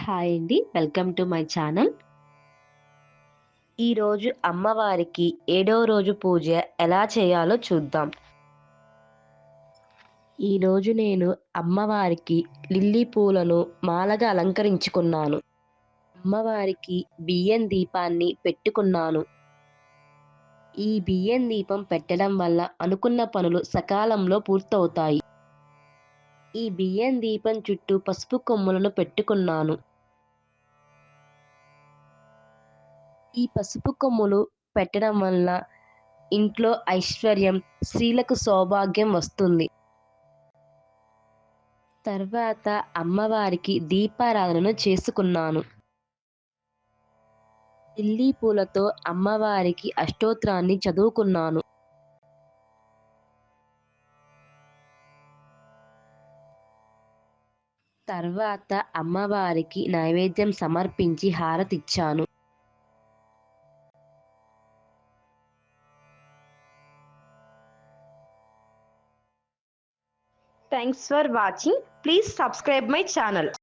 Hi అండి. Welcome to my channel. ఈరోజు అమ్మవారికి ఏడవ రోజు పూజ ఎలా చేయాలో చూద్దాం. ఈరోజు నేను అమ్మవారికి లిల్లీ పూలను మాలగా అలంకరించుకున్నాను. అమ్మవారికి బియ్యం దీపాన్ని పెట్టుకున్నాను. ఈ బియ్యం దీపం పెట్టడం వల్ల అనుకున్న పనులు సకాలంలో పూర్తవుతాయి. ఈ బియ్యం దీపం చుట్టూ పసుపు కొమ్ములను పెట్టుకున్నాను. ఈ పసుపు కొమ్ములు పెట్టడం వల్ల ఇంట్లో ఐశ్వర్యం, స్త్రీలకు సౌభాగ్యం వస్తుంది. తర్వాత అమ్మవారికి దీపారాధనను చేసుకున్నాను. లిల్లీ పూలతో అమ్మవారికి అష్టోత్తరాన్ని చదువుకున్నాను. తర్వాత అమ్మవారికి నైవేద్యం సమర్పించి హారతిచ్చాను. Thanks for watching. Please subscribe my channel.